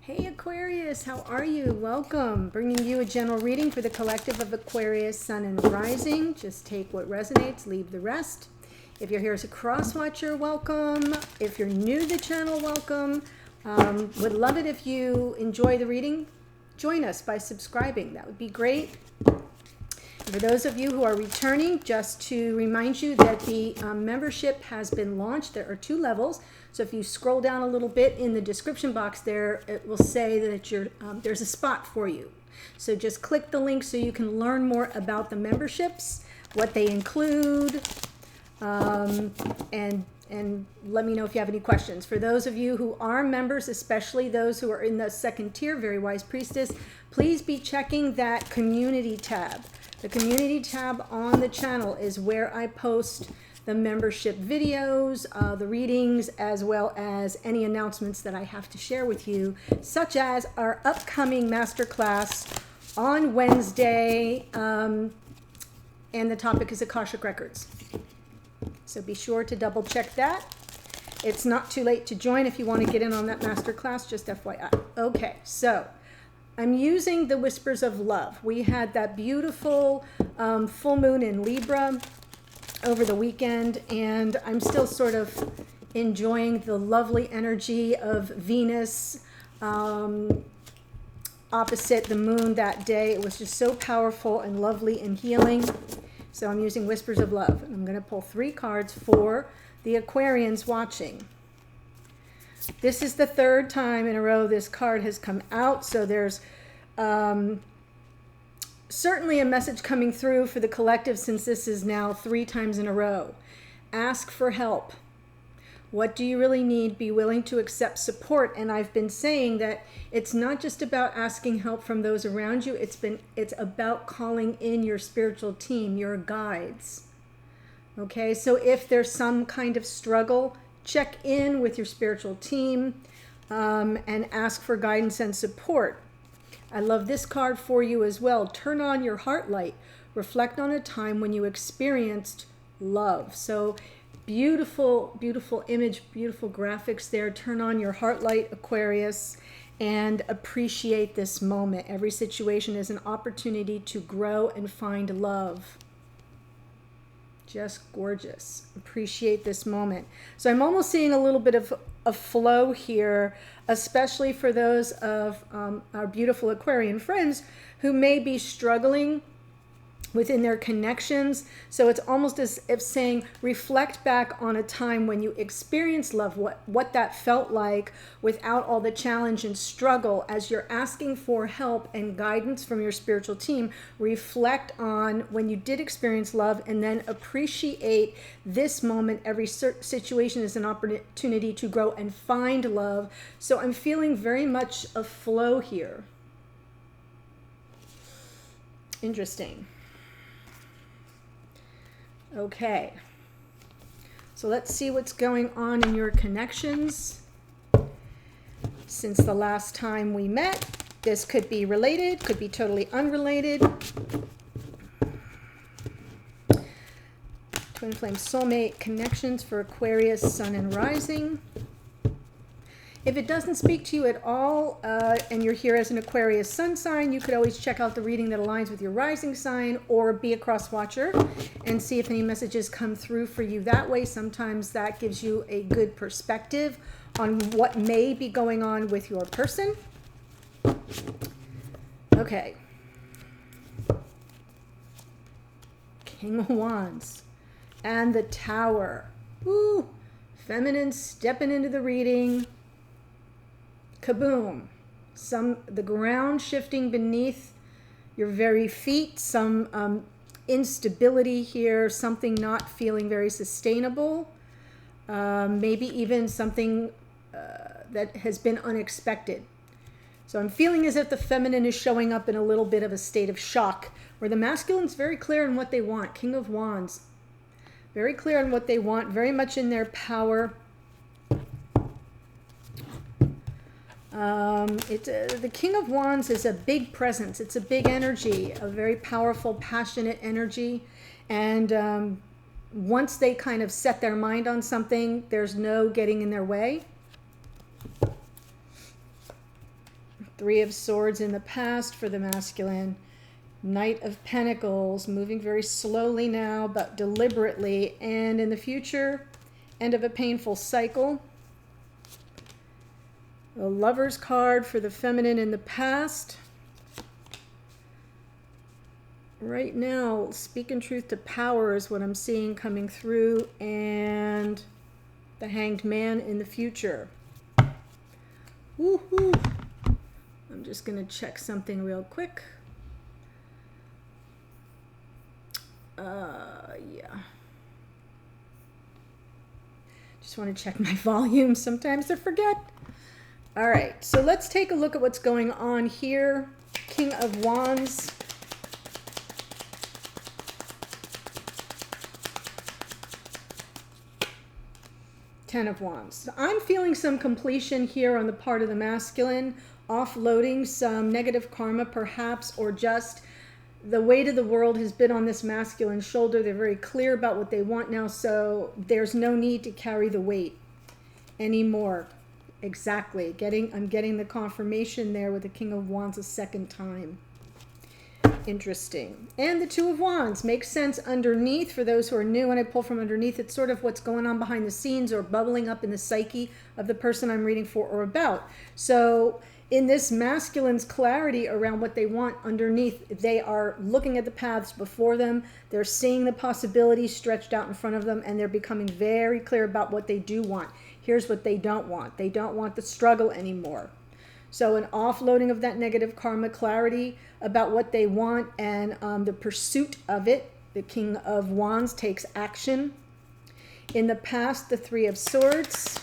Hey Aquarius, how are you? Welcome. Bringing you a general reading for the collective of Aquarius, Sun and Rising. Just take what resonates, leave the rest. If you're here as a cross watcher, welcome. If you're new to the channel, welcome. Would love it if you enjoy the reading. Join us by subscribing. That would be great. For those of you who are returning, just to remind you that the membership has been launched. There are 2 levels. So if you scroll down a little bit in the description box there, it will say that there's a spot for you. So just click the link so you can learn more about the memberships, what they include, and let me know if you have any questions. For those of you who are members, especially those who are in the second tier, Very Wise Priestess, please be checking that community tab. The community tab on the channel is where I post the membership videos, the readings, as well as any announcements that I have to share with you, such as our upcoming masterclass on Wednesday, and the topic is Akashic Records. So be sure to double check that. It's not too late to join if you want to get in on that masterclass, just FYI. Okay, so I'm using the Whispers of Love. We had that beautiful full moon in Libra over the weekend, and I'm still sort of enjoying the lovely energy of Venus opposite the moon that day. It was just so powerful and lovely and healing. So I'm using Whispers of Love. I'm going to pull 3 cards for the Aquarians watching. This is the 3rd time in a row this card has come out, so there's certainly a message coming through for the collective since this is now 3 times in a row. Ask for help. What do you really need? Be willing to accept support. And I've been saying that it's not just about asking help from those around you. It's about calling in your spiritual team, your guides. Okay, so if there's some kind of struggle, check in with your spiritual team and ask for guidance and support. I love this card for you as well. Turn on your heart light. Reflect on a time when you experienced love. So beautiful, beautiful image, beautiful graphics there. Turn on your heart light, Aquarius, and appreciate this moment. Every situation is an opportunity to grow and find love. Just gorgeous. Appreciate this moment. So I'm almost seeing a little bit of a flow here, especially for those of our beautiful Aquarian friends who may be struggling within their connections. So it's almost as if saying, reflect back on a time when you experienced love, what that felt like without all the challenge and struggle. As you're asking for help and guidance from your spiritual team, reflect on when you did experience love and then appreciate this moment. Every situation is an opportunity to grow and find love. So I'm feeling very much a flow here. Interesting. Okay, so let's see what's going on in your connections since the last time we met. This could be related, could be totally unrelated. Twin flame soulmate connections for Aquarius, Sun and Rising. If it doesn't speak to you at all and you're here as an Aquarius sun sign, you could always check out the reading that aligns with your rising sign or be a cross watcher and see if any messages come through for you that way. Sometimes that gives you a good perspective on what may be going on with your person. Okay. King of Wands and the Tower. Woo! Feminine stepping into the reading. Kaboom. The ground shifting beneath your very feet, some instability here, something not feeling very sustainable, maybe even something that has been unexpected. So I'm feeling as if the feminine is showing up in a little bit of a state of shock, where the masculine is very clear on what they want. King of Wands, very clear on what they want, very much in their power. The King of Wands is a big presence. It's a big energy, a very powerful, passionate energy. And once they kind of set their mind on something, there's no getting in their way. Three of Swords in the past for the masculine. Knight of Pentacles, moving very slowly now, but deliberately. And in the future, end of a painful cycle. The Lover's card for the feminine in the past. Right now, speaking truth to power is what I'm seeing coming through. And the Hanged Man in the future. Woohoo! I'm just going to check something real quick. Yeah. Just want to check my volume. Sometimes I forget. All right, so let's take a look at what's going on here. King of Wands. Ten of Wands. So I'm feeling some completion here on the part of the masculine, offloading some negative karma perhaps, or just the weight of the world has been on this masculine shoulder. They're very clear about what they want now, so there's no need to carry the weight anymore. Exactly. I'm getting the confirmation there with the King of Wands a second time. Interesting. And the Two of Wands makes sense underneath. For those who are new, when I pull from underneath, it's sort of what's going on behind the scenes or bubbling up in the psyche of the person I'm reading for or about. So in this masculine's clarity around what they want underneath, they are looking at the paths before them. They're seeing the possibilities stretched out in front of them, and they're becoming very clear about what they do want. Here's what they don't want. They don't want the struggle anymore. So an offloading of that negative karma, clarity about what they want, and the pursuit of it. The King of Wands takes action. In the past, the Three of Swords.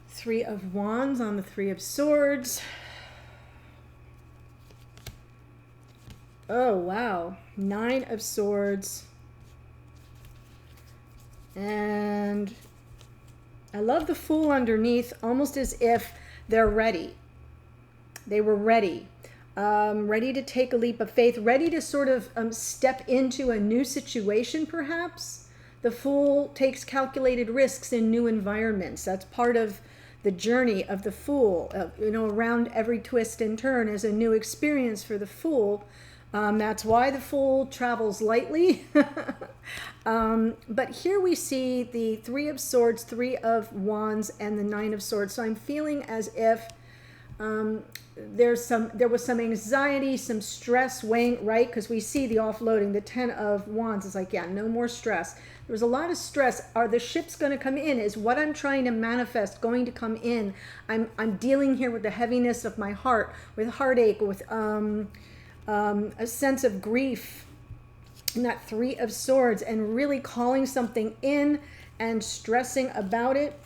Three of Wands on the Three of Swords. Oh, wow. Nine of Swords. And I love the Fool underneath, almost as if they're ready. They were ready. Ready to take a leap of faith, ready to sort of step into a new situation, perhaps. The Fool takes calculated risks in new environments. That's part of the journey of the Fool. Around every twist and turn is a new experience for the Fool. That's why the Fool travels lightly. But here we see the Three of Swords, Three of Wands, and the Nine of Swords. So I'm feeling as if there was some anxiety, some stress weighing, right? Because we see the offloading. The Ten of Wands is like, yeah, no more stress. There was a lot of stress. Are the ships going to come in? Is what I'm trying to manifest going to come in? I'm dealing here with the heaviness of my heart, with heartache, with a sense of grief, and that Three of Swords, and really calling something in and stressing about it.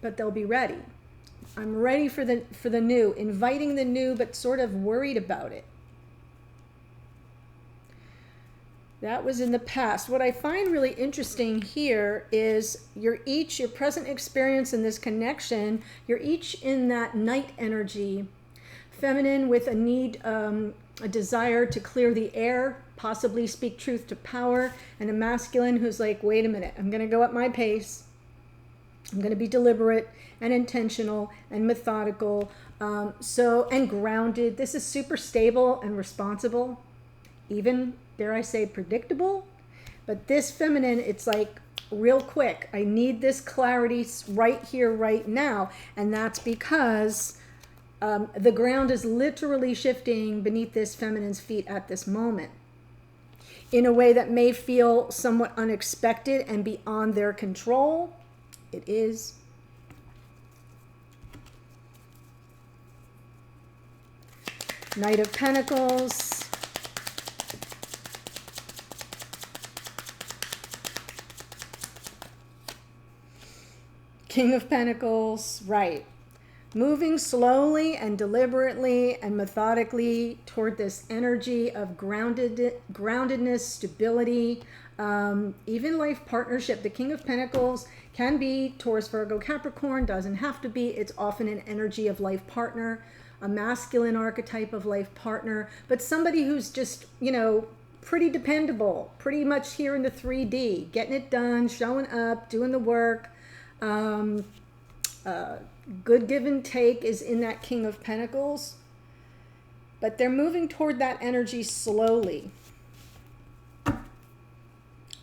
But they'll be ready. I'm ready for the new, inviting the new, but sort of worried about it. That was in the past. What I find really interesting here is your present experience in this connection, you're each in that night energy, feminine with a need, a desire to clear the air, possibly speak truth to power, and a masculine who's like, wait a minute, I'm going to go at my pace. I'm going to be deliberate and intentional and methodical, and grounded. This is super stable and responsible, even, dare I say, predictable. But this feminine, it's like real quick. I need this clarity right here, right now. And that's because the ground is literally shifting beneath this feminine's feet at this moment in a way that may feel somewhat unexpected and beyond their control. It is. Knight of Pentacles. King of Pentacles, right. Moving slowly and deliberately and methodically toward this energy of groundedness, stability, even life partnership. The King of Pentacles can be Taurus, Virgo, Capricorn, doesn't have to be. It's often an energy of life partner, a masculine archetype of life partner, but somebody who's just, pretty dependable, pretty much here in the 3D, getting it done, showing up, doing the work. Good give and take is in that King of Pentacles, but they're moving toward that energy slowly,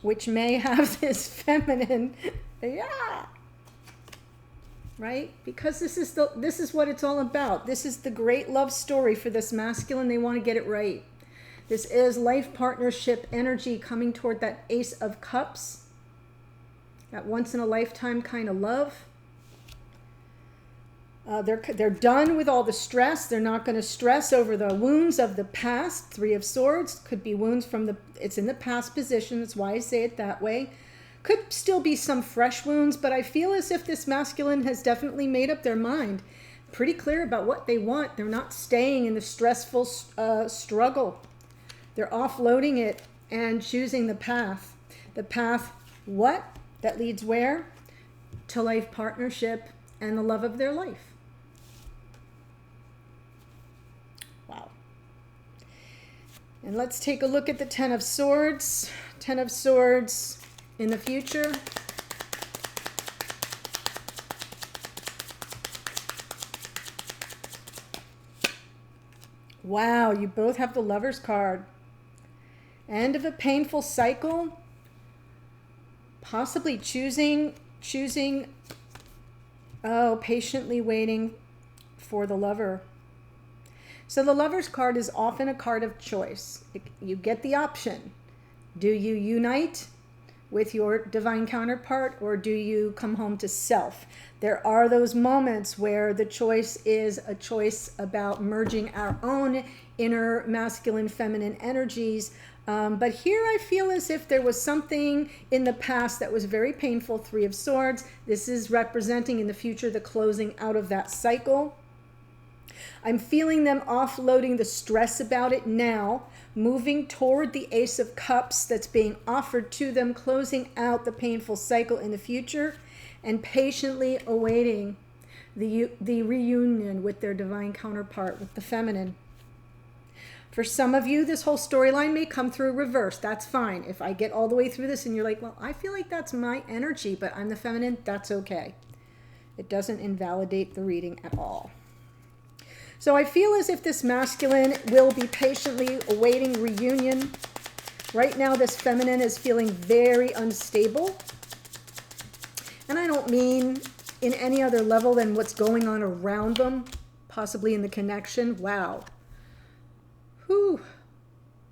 which may have this feminine, yeah, right? Because this is what it's all about. This is the great love story for this masculine. They want to get it right. This is life partnership energy coming toward that Ace of Cups, that once in a lifetime kind of love. They're done with all the stress. They're not going to stress over the wounds of the past. Three of Swords could be wounds from it's in the past position. That's why I say it that way. Could still be some fresh wounds, but I feel as if this masculine has definitely made up their mind. Pretty clear about what they want. They're not staying in the stressful struggle. They're offloading it and choosing the path. The path, what? That leads where? To life partnership and the love of their life. Wow. And let's take a look at the Ten of Swords. Ten of Swords in the future. Wow, you both have the Lover's card. End of a painful cycle. Possibly choosing, patiently waiting for the lover. So the Lover's card is often a card of choice. You get the option. Do you unite with your divine counterpart, or do you come home to self? There are those moments where the choice is a choice about merging our own inner masculine, feminine energies. But here I feel as if there was something in the past that was very painful. Three of Swords. This is representing in the future the closing out of that cycle. I'm feeling them offloading the stress about it now, moving toward the Ace of Cups that's being offered to them, closing out the painful cycle in the future, and patiently awaiting the reunion with their divine counterpart, with the feminine. For some of you, this whole storyline may come through reverse. That's fine. If I get all the way through this and you're like, well, I feel like that's my energy, but I'm the feminine, that's okay. It doesn't invalidate the reading at all. So I feel as if this masculine will be patiently awaiting reunion. Right now, this feminine is feeling very unstable. And I don't mean in any other level than what's going on around them, possibly in the connection. Wow. Whew.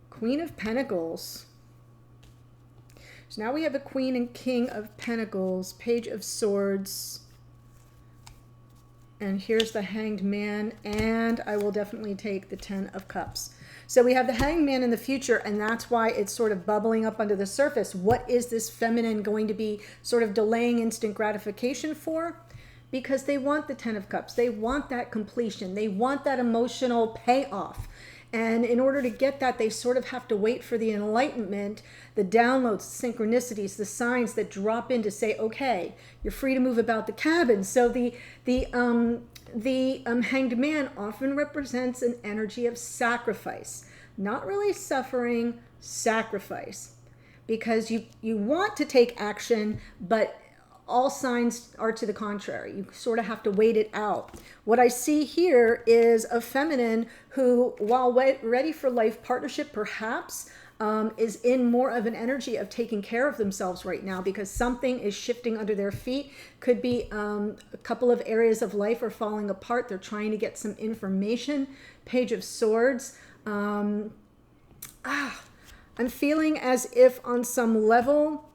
Queen of Pentacles. So now we have the Queen and King of Pentacles, Page of Swords. And here's the Hanged Man, and I will definitely take the Ten of Cups. So we have the Hanged Man in the future, and that's why it's sort of bubbling up under the surface. What is this feminine going to be sort of delaying instant gratification for? Because they want the Ten of Cups. They want that completion. They want that emotional payoff. And in order to get that, they sort of have to wait for the enlightenment, the downloads, the synchronicities, the signs that drop in to say, okay, you're free to move about the cabin. So the Hanged Man often represents an energy of sacrifice, not really suffering, sacrifice, because you want to take action, but all signs are to the contrary. You sort of have to wait it out. What I see here is a feminine who, while ready for life partnership, perhaps is in more of an energy of taking care of themselves right now, because something is shifting under their feet. Could be a couple of areas of life are falling apart. They're trying to get some information. Page of Swords. I'm feeling as if on some level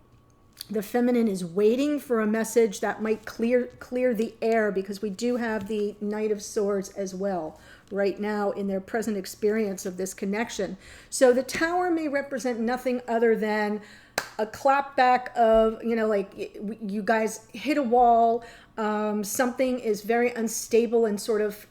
the feminine is waiting for a message that might clear the air, because we do have the Knight of Swords as well right now in their present experience of this connection. So the Tower may represent nothing other than a clapback of, like you guys hit a wall, something is very unstable and sort of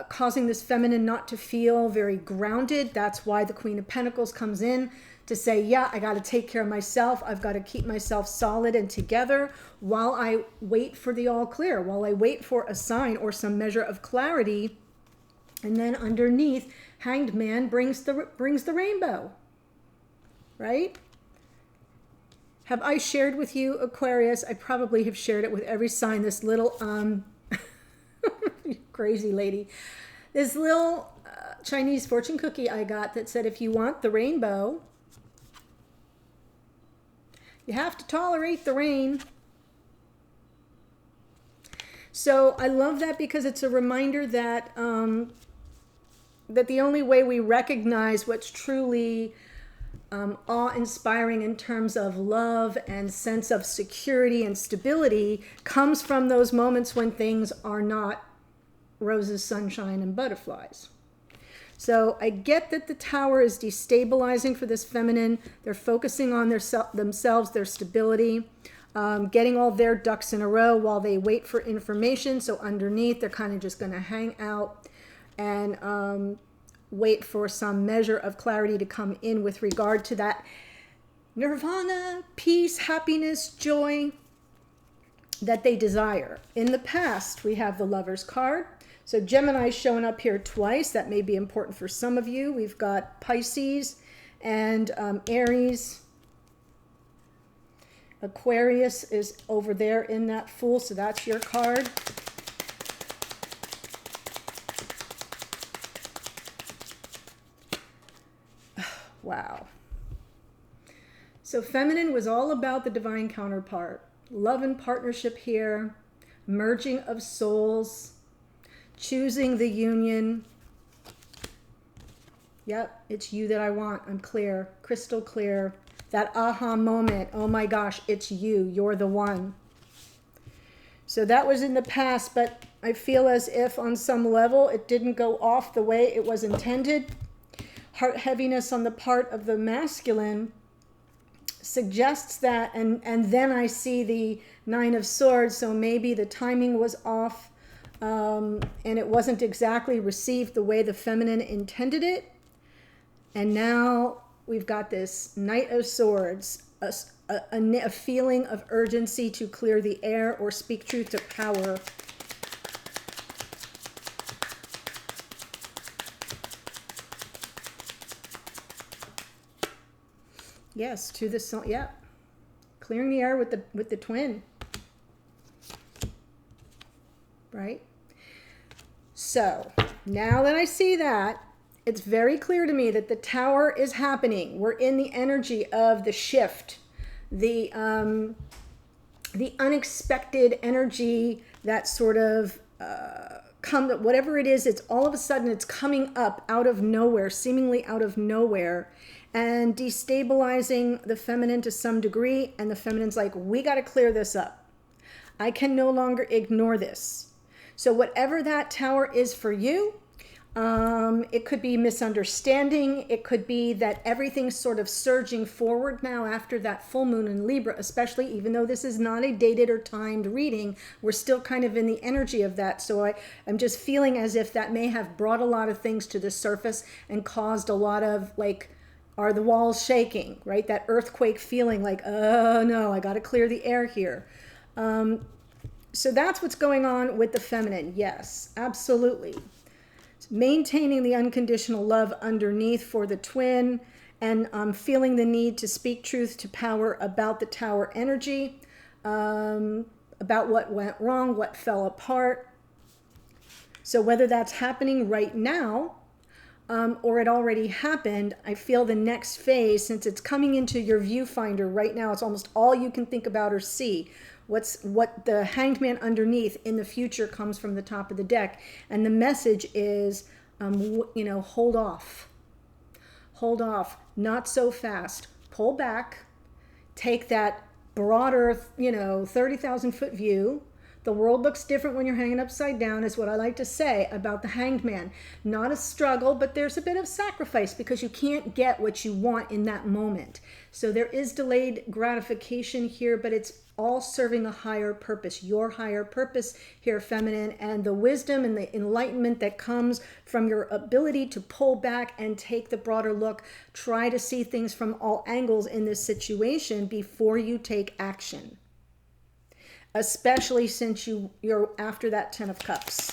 causing this feminine not to feel very grounded. That's why the Queen of Pentacles comes in to say, yeah, I got to take care of myself. I've got to keep myself solid and together while I wait for the all clear, while I wait for a sign or some measure of clarity. And then underneath, Hanged Man brings the rainbow. right? Have I shared with you, Aquarius? I probably have shared it with every sign. This little, crazy lady. This little Chinese fortune cookie I got that said, if you want the rainbow, you have to tolerate the rain. So I love that because it's a reminder that that the only way we recognize what's truly awe-inspiring in terms of love and sense of security and stability comes from those moments when things are not roses, sunshine, and butterflies. So I get that the Tower is destabilizing for this feminine. They're focusing on themselves, their stability, getting all their ducks in a row while they wait for information. So underneath, they're kind of just going to hang out and wait for some measure of clarity to come in with regard to that nirvana, peace, happiness, joy that they desire. In the past, we have the Lover's card. So Gemini's showing up here twice. That may be important for some of you. We've got Pisces and Aries. Aquarius is over there in that Fool, so that's your card. Wow. So feminine was all about the divine counterpart. Love and partnership here. Merging of souls. Choosing the union. Yep, it's you that I want. I'm clear, crystal clear. That aha moment. Oh my gosh, it's you. You're the one. So that was in the past, but I feel as if on some level it didn't go off the way it was intended. Heart heaviness on the part of the masculine suggests that, and then I see the Nine of Swords, so maybe the timing was off. And it wasn't exactly received the way the feminine intended it. And now we've got this Knight of Swords, a feeling of urgency to clear the air or speak truth to power. Yes, to the sun. Yeah, clearing the air with the twin. Right? So now that I see that, it's very clear to me that the Tower is happening. We're in the energy of the shift, the unexpected energy that sort of whatever it is, it's all of a sudden it's coming up out of nowhere, seemingly out of nowhere, and destabilizing the feminine to some degree. And the feminine's like, we got to clear this up. I can no longer ignore this. So whatever that Tower is for you, it could be misunderstanding. It could be that everything's sort of surging forward now after that full moon in Libra, especially, even though this is not a dated or timed reading, we're still kind of in the energy of that. So I'm just feeling as if that may have brought a lot of things to the surface and caused a lot of, like, are the walls shaking, right? That earthquake feeling like, oh no, I got to clear the air here. So that's what's going on with the feminine. Yes, absolutely. Maintaining the unconditional love underneath for the twin, and feeling the need to speak truth to power about the Tower energy, about what went wrong, what fell apart. So whether that's happening right now, or it already happened, I feel the next phase, since it's coming into your viewfinder right now, it's almost all you can think about or see. What the Hanged Man underneath in the future comes from the top of the deck. And the message is, hold off. Hold off. Not so fast. Pull back. Take that broader, 30,000 foot view. The world looks different when you're hanging upside down, is what I like to say about the Hanged Man. Not a struggle, but there's a bit of sacrifice because you can't get what you want in that moment. So there is delayed gratification here, but it's all serving a higher purpose, your higher purpose here, feminine, and the wisdom and the enlightenment that comes from your ability to pull back and take the broader look. Try to see things from all angles in this situation before you take action, especially since you're after that 10 of Cups.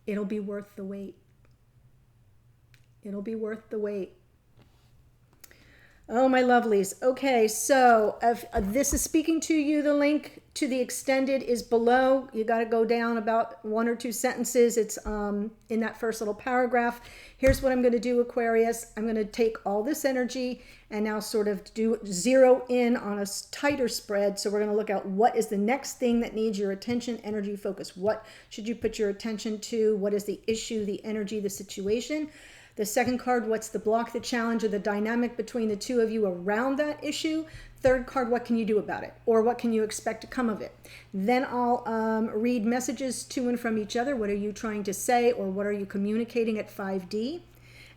It'll be worth the wait. It'll be worth the wait. Oh, my lovelies. Okay, so if this is speaking to you, the link to the extended is below. You got to go down about 1 or 2 sentences. It's in that first little paragraph. Here's what I'm going to do, Aquarius. I'm going to take all this energy and now sort of zero in on a tighter spread. So we're going to look at what is the next thing that needs your attention, energy, focus. What should you put your attention to? What is the issue, the energy, the situation? The second card, what's the block, the challenge, or the dynamic between the two of you around that issue? Third card, what can you do about it? Or what can you expect to come of it? Then I'll read messages to and from each other. What are you trying to say, or what are you communicating at 5D?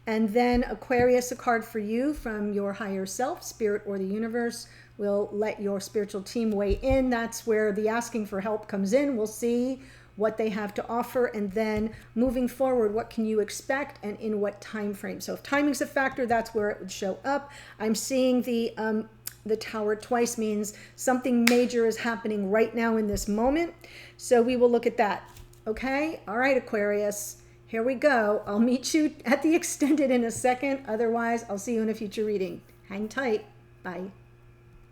And then Aquarius, a card for you from your higher self, spirit, or the universe. We'll let your spiritual team weigh in. That's where the asking for help comes in. We'll see what they have to offer, and then moving forward, what can you expect and in what time frame? So if timing's a factor, that's where it would show up. I'm seeing the tower twice, means something major is happening right now in this moment. So we will look at that. Okay? All right, Aquarius. Here we go. I'll meet you at the extended in a second. Otherwise, I'll see you in a future reading. Hang tight. Bye.